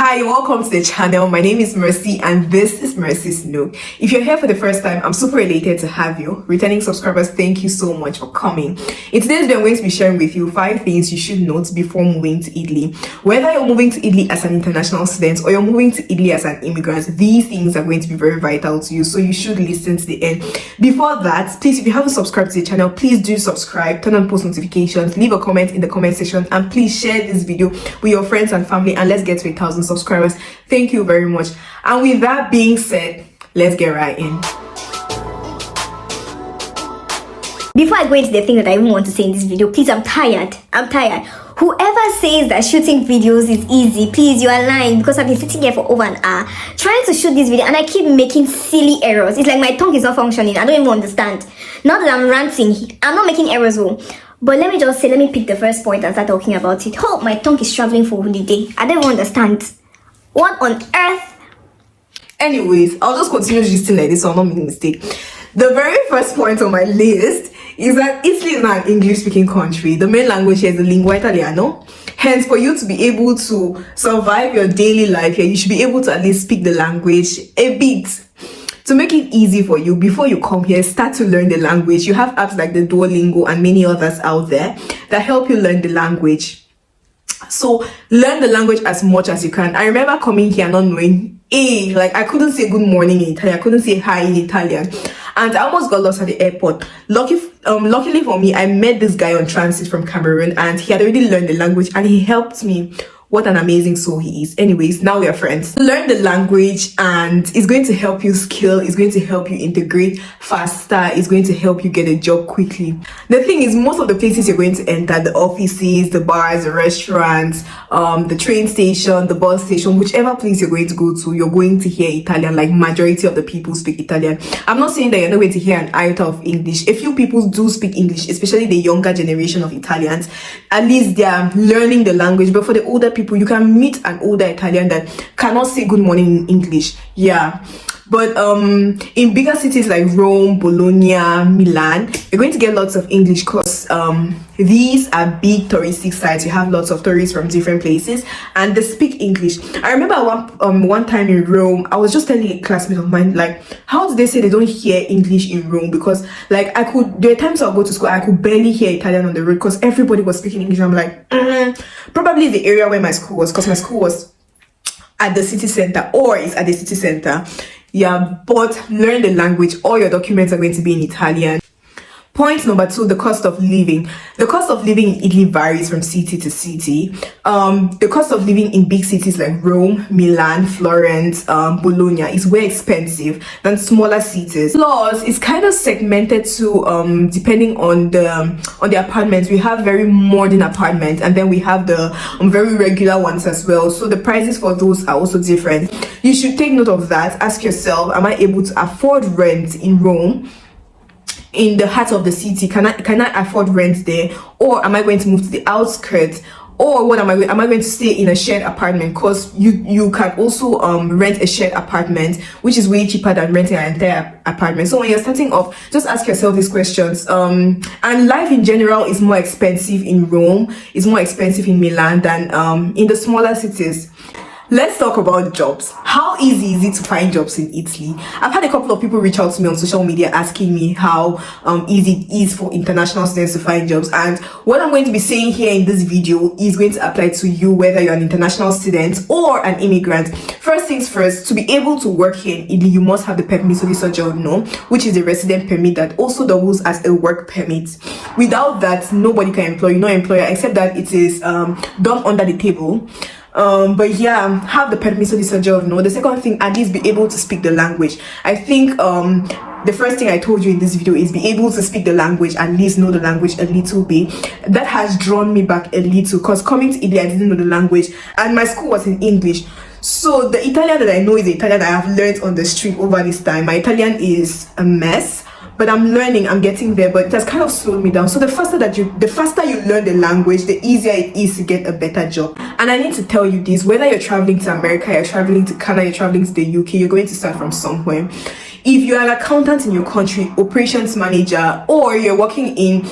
Hi, welcome to the channel. My name is Mercy and this is Mercy's Nook. If you're here for the first time, I'm super elated to have you. Returning subscribers, thank you so much for coming. In today's video, I'm going to be sharing with you 5 things you should note before moving to Italy. Whether you're moving to Italy as an international student or you're moving to Italy as an immigrant, these things are going to be very vital to you, so you should listen to the end. Before that, please, if you haven't subscribed to the channel, please do subscribe, turn on post notifications, leave a comment in the comment section, and please share this video with your friends and family, and let's get to 1,000 subscribers. Thank you very much. And with that being said, let's get right in. Before I go into the thing that I even want to say in this video, please, I'm tired. Whoever says that shooting videos is easy, please, you are lying, because I've been sitting here for over an hour trying to shoot this video and I keep making silly errors. It's like my tongue is not functioning. I don't even understand. Not that I'm ranting, I'm not making errors. But let me pick the first point and start talking about it. Oh, my tongue is traveling for holiday. I don't even understand. What on earth? Anyways, I'll just continue gisting like this so I'm not making a mistake. The very first point on my list is that Italy is not an English-speaking country. The main language here is the lingua italiano. Hence, for you to be able to survive your daily life here, you should be able to at least speak the language a bit. To make it easy for you, before you come here, start to learn the language. You have apps like the Duolingo and many others out there that help you learn the language. So learn the language as much as you can. I remember coming here not knowing like I couldn't say good morning in Italian, I couldn't say hi in Italian, and I almost got lost at the airport. Luckily for me, I met this guy on transit from Cameroon, and he had already learned the language and he helped me. What an amazing soul he is. Anyways, now we are friends. Learn the language and it's going to help you scale. It's going to help you integrate faster. It's going to help you get a job quickly. The thing is, most of the places you're going to enter, the offices, the bars, the restaurants, the train station, the bus station, whichever place you're going to go to, you're going to hear Italian. Like majority of the people speak Italian. I'm not saying that you're not going to hear an iota of English. A few people do speak English, especially the younger generation of Italians. At least they are learning the language. But for the older people, you can meet an older Italian that cannot say good morning in English. Yeah. But in bigger cities like Rome, Bologna, Milan, you're going to get lots of English because these are big touristic sites. You have lots of tourists from different places and they speak English. I remember one time in Rome, I was just telling a classmate of mine, like, how do they say they don't hear English in Rome? Because like there are times I'll go to school, I could barely hear Italian on the road because everybody was speaking English. I'm like, probably the area where my school was, because my school was at the city center or is at the city center. Yeah, but learn the language. All your documents are going to be in Italian. Point number 2, the cost of living. The cost of living in Italy varies from city to city. The cost of living in big cities like Rome, Milan, Florence, Bologna is way expensive than smaller cities. Plus, it's kind of segmented to depending on the apartments. We have very modern apartments and then we have the very regular ones as well. So the prices for those are also different. You should take note of that. Ask yourself, am I able to afford rent in Rome? In the heart of the city, can I afford rent there, or am I going to move to the outskirts, or what am I going to stay in a shared apartment? Because you can also rent a shared apartment, which is way cheaper than renting an entire apartment. So when you're starting off, just ask yourself these questions. And life in general is more expensive in Rome, is more expensive in Milan than in the smaller cities. Let's talk about jobs. How easy is it to find jobs in Italy? I've had a couple of people reach out to me on social media asking me how easy it is for international students to find jobs. And what I'm going to be saying here in this video is going to apply to you whether you're an international student or an immigrant. First things first, to be able to work here in Italy, you must have the permesso di soggiorno, which is a resident permit that also doubles as a work permit. Without that, nobody can employ you, no employer, except that it is done under the table. But yeah, have the permesso di soggiorno. The second thing, at least be able to speak the language. I think the first thing I told you in this video is be able to speak the language, at least know the language a little bit. That has drawn me back a little, because coming to Italy, I didn't know the language and my school was in English. So the Italian that I know is the Italian I have learned on the street over this time. My Italian is a mess, but I'm learning, I'm getting there, but it has kind of slowed me down. So the faster you learn the language, the easier it is to get a better job. And I need to tell you this, whether you're traveling to America, you're traveling to Canada, you're traveling to the UK, you're going to start from somewhere. If you're an accountant in your country, operations manager, or you're working in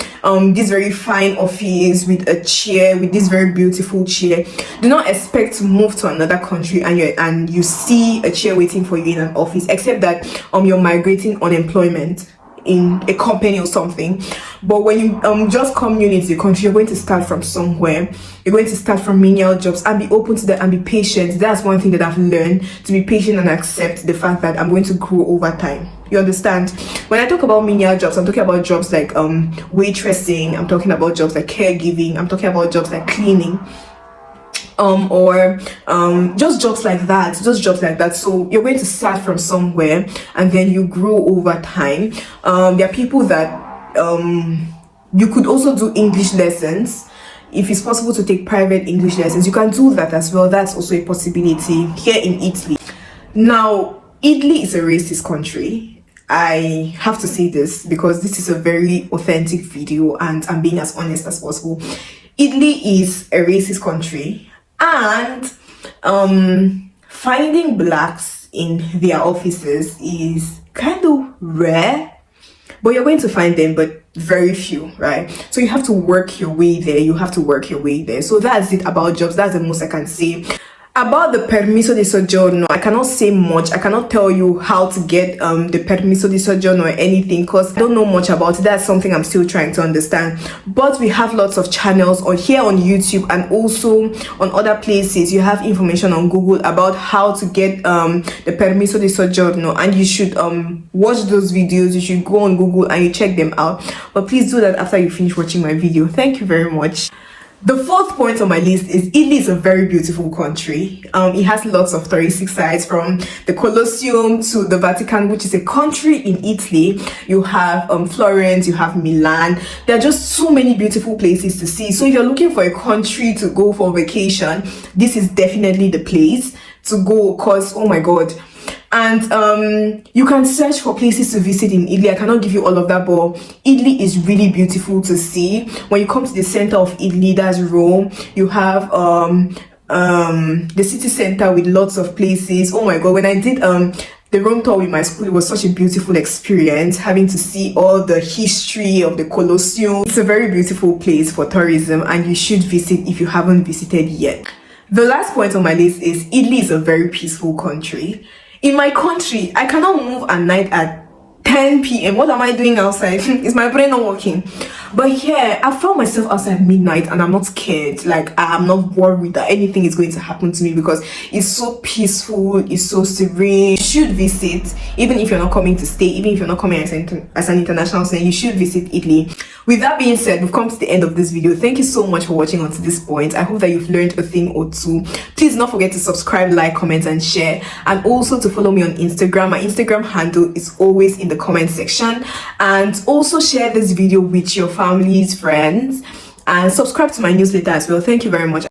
this very fine office with a chair, with this very beautiful chair, do not expect to move to another country and you see a chair waiting for you in an office, except that you're migrating unemployment in a company or something. But when you just come new into the country, you're going to start from somewhere. You're going to start from menial jobs, and be open to that and be patient. That's one thing that I've learned, to be patient and accept the fact that I'm going to grow over time. You understand? When I talk about menial jobs, I'm talking about jobs like waitressing, I'm talking about jobs like caregiving, I'm talking about jobs like cleaning, or just jobs like that, So you're going to start from somewhere and then you grow over time. There are people that you could also do English lessons. If it's possible to take private English lessons, you can do that as well. That's also a possibility here in Italy. Now, Italy is a racist country. I have to say this because this is a very authentic video and I'm being as honest as possible. Italy is a racist country, and finding blacks in their offices is kind of rare, but you're going to find them, but very few, right? So you have to work your way there. So that's it about jobs. That's the most I can say. About the permesso di soggiorno, I cannot say much. I cannot tell you how to get the permesso di soggiorno or anything, because I don't know much about it. That's something I'm still trying to understand. But we have lots of channels on here on YouTube, and also on other places. You have information on Google about how to get the permesso di soggiorno, and you should watch those videos. You should go on Google and you check them out. But please do that after you finish watching my video. Thank you very much. The fourth point on my list is Italy is a very beautiful country. It has lots of touristic sites, from the Colosseum to the Vatican, which is a country in Italy. You have Florence, you have Milan. There are just so many beautiful places to see. So if you're looking for a country to go for vacation, this is definitely the place to go, because oh my god. And you can search for places to visit in Italy. I cannot give you all of that, but Italy is really beautiful to see. When you come to the center of Italy, that's Rome, you have the city center with lots of places. Oh my god, when I did the Rome tour with my school, it was such a beautiful experience, having to see all the history of the Colosseum. It's a very beautiful place for tourism, and you should visit if you haven't visited yet. The last point on my list is Italy is a very peaceful country. In my country, I cannot move at night at 10 p.m. What am I doing outside? Is my brain not working? But here, I found myself outside midnight and I'm not scared. Like, I'm not worried that anything is going to happen to me, because it's so peaceful, it's so serene. You should visit, even if you're not coming to stay, even if you're not coming as an international student, you should visit Italy. With that being said, we've come to the end of this video. Thank you so much for watching until this point. I hope that you've learned a thing or two. Please don't forget to subscribe, like, comment, and share. And also to follow me on Instagram. My Instagram handle is always in the comment section. And also share this video with your families, friends, and subscribe to my newsletter as well. Thank you very much.